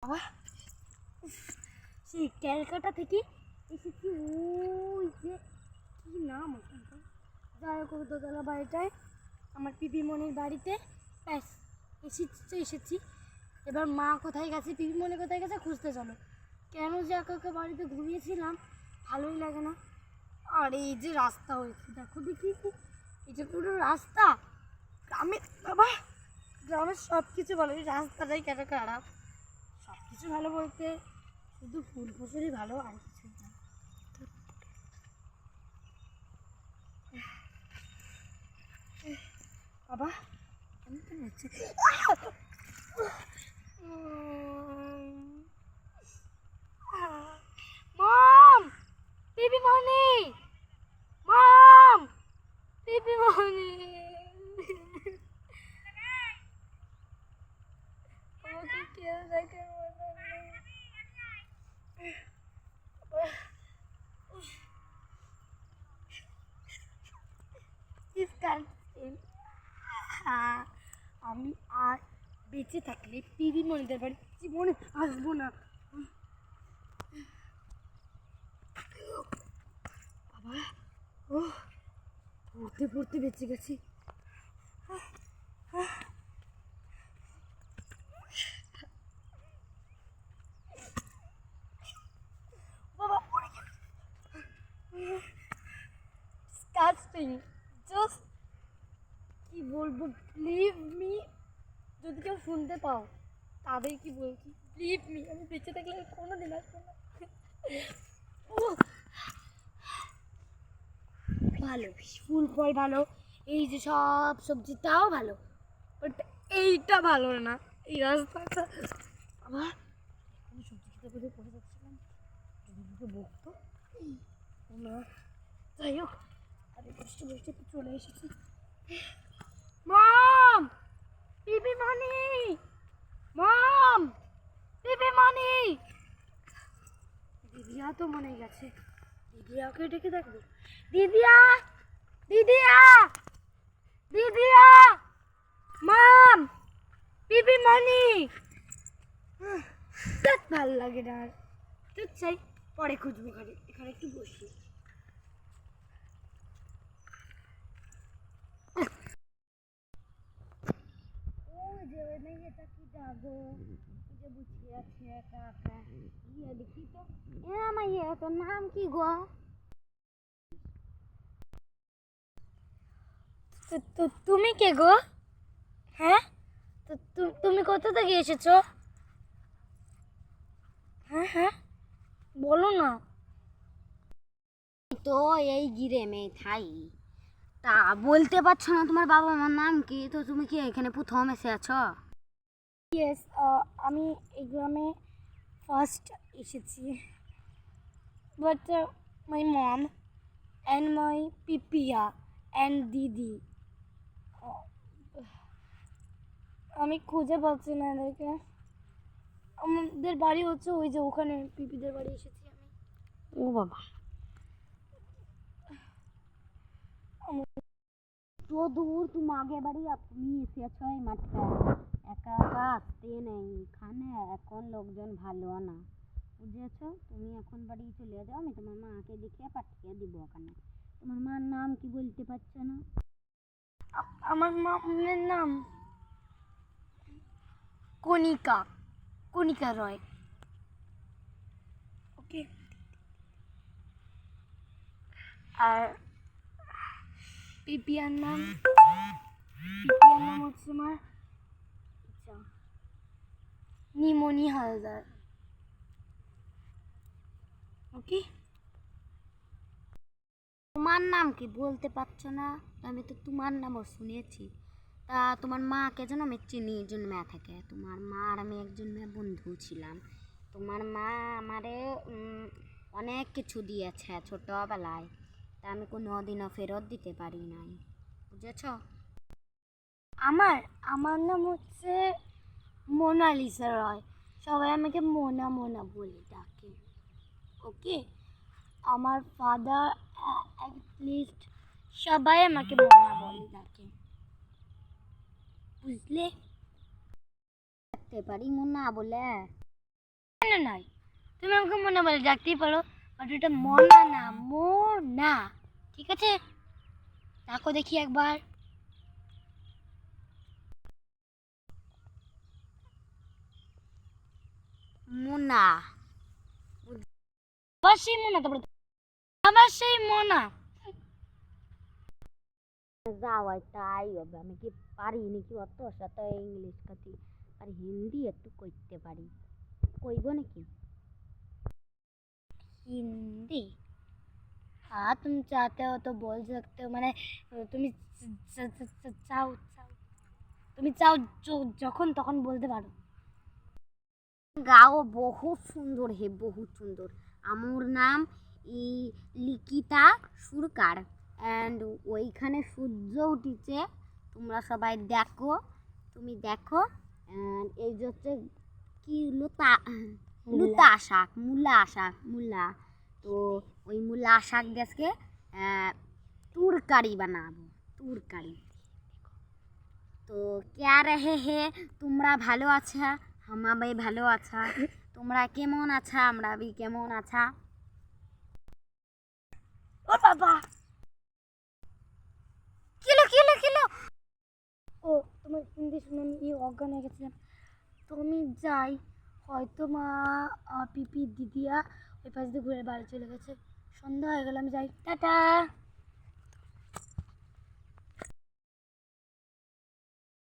বাবা সেই ক্যালকাটা থেকে এসেছি। ওই যে কি নাম ওখানটা, যাই হোক দোতলা বাড়িটায় আমার পিপিমণির বাড়িতে। ব্যাস এসেছি। এবার মা কোথায় গেছে, পিপিমণি কোথায় গেছে খুঁজতে চলো। কেন যে একা বাড়িতে ঘুমিয়েছিলাম, ভালোই লাগে না। আর এই যে রাস্তা হয়েছে দেখো দেখি, এই যে পুরো রাস্তা গ্রামের। বাবা গ্রামের সব কিছু ভালো, এই রাস্তাটাই কেন খারাপ। সব কিছু ভালো বলতে শুধু ফুল ফসলই ভালো, আর কিছু না। বাবা আমি তো হচ্ছে মম, পিপিমণি, মম, পিপিমণি। আমাকে কেউ দেখে মনে নেই। আমি আর বেঁচে থাকলে পিপিমণিদের বাড়ি জীবনে আসবো না। বাবা ও পড়তে পড়তে বেঁচে গেছি। বাবা পড়ে গেল। ডিসকাস্টিং, জাস্ট কি বলবো, লিভ মি। যদি কেউ শুনতে পাও তাদের কি বলছি, লিভ মি। আমি বেঁচে থাকলে কোনোদিন আসবো না। ভালো ফুল ফল ভালো, এই যে সব সবজিটাও ভালো, বাট এইটা ভালো না, এই রাস্তাটা। আবার আমি সবজি খেতে পেরে পড়ে যাচ্ছিলাম, যদি দুটো বকতো না। যাই হোক আরে বৃষ্টি বৃষ্টি চলে এসেছি। মম, পিপিমণি, মম, পিপিমণি। দিদিয়া তো মনে গেছে, দিদিয়াকে ডেকে দেখবো। দিদিয়া, দিদিয়া, দিদিয়া, মম, পিপিমণি। ভাল লাগে না আর, চাই পরে খুঁজবো। এখানে একটু বসি। ওই যে ওই মেয়েটা কি যাবো, যে বুঝিয়ে আছে একা একা। গিয়ে দেখি তো, মাইয়া তোর নাম কি গো? তুমি কে গো? হ্যাঁ, তুমি কোথা থেকে এসেছো? হ্যাঁ হ্যাঁ বলো না। তো এই গ্রামে থাই, তা বলতে পারছো না তোমার বাবা মার নাম কি? তো তুমি কি এখানে প্রথম এসে আছো? ইয়েস, আমি এই গ্রামে ফার্স্ট এসেছি, but my mom and my পিপিয়া অ্যান্ড দিদি, আমি খুঁজে পাচ্ছি না এদেরকে। আমাদের বাড়ি হচ্ছে ওই যে ওখানে, পিপিদের বাড়ি এসেছি আমি। ও বাবা, তো দূর তুমি আগে বাড়ি তুমি এসে আছো এই মাঠটায়, একা একা আসতে নেই এখানে। এখন লোকজন ভালো না, বুঝেছো? তুমি এখন বাড়ি চলে যাও, আমি তোমার মাকে দেখিয়ে পাঠিয়ে দিব ওখানে। তোমার মার নাম কি বলতে পারছো না? আমার মামের নাম কণিকা, কণিকা রয়। ওকে, আর পিপিয়ার নাম হচ্ছে আমার নিমনি হালদার। ওকে, তোমার নাম কি বলতে পারছো না? আমি তো তোমার নামও শুনেছি। তা তোমার মাকে যেন আমি চিনি জন্মে থেকে, তোমার মা আর আমি একজন মেয়ে বন্ধু ছিলাম। তোমার মা আমারে অনেক কিছু দিয়েছে ছোটোবেলায়, তা আমি কোনো দিনও ফেরত দিতে পারি নাই, বুঝেছ? আমার আমার নাম হচ্ছে মোনালিসা রয়। সবাই আমাকে মোনা মোনা বলে ডাকে। ওকে, আমার ফাদার অ্যাটলিস্ট সবাই আমাকে মোনা বলে ডাকে, বুঝলে? দেখতে পারি মুন্না বলে। মনে নাই, তুমি আমাকে মনে বলে ডাকতেই পারো, বাট এটা মনা না, মোনা। ঠিক আছে, ডাকো দেখি একবার। মোনা। আবার সেই মোনা, তারপরে আবার সেই মোনা। যাওয়াই তাই হবে, আমি কি পারি নাকি অত শত ইংলিশ কথি, আর হিন্দি একটু কইতে পারি, কইব নাকি? हिंदी? हाँ, तुम चाहते हो तो बोल सकते हो, মানে তুমি চাও চাও, তুমি চাও যখন তখন বলতে পারো। গাও বহুত সুন্দর হে, বহুত সুন্দর। আমার নাম লিকিতা সুরকার, অ্যান্ড ওইখানে সূর্য উঠিছে, তোমরা সবাই দেখো, তুমি দেখো। অ্যান্ড এই যে হচ্ছে কি লুতা শাক, মূলা শাক, মূলা। তো ওই মূলা শাক গাছকে তুরকারি বানাবো, তুরকারি। তো ক্যা রহে হে, তোমরা ভালো আছা, হামাবে ভালো আছা, তোমরা কেমন আছা, আমরা বি কেমন আছা। ও বাবা, কিলো কিলো কিলো। ও তোমার হিন্দি শুনে আমি অজ্ঞান হয়ে গেছিলাম। তো আমি যাই, হয়তো মা পিপি দিদিয়া ওই পাশ দিয়ে ঘুরে বাড়ি চলে গেছে, সন্ধ্যা হয়ে গেল, আমি যাই, টাটা।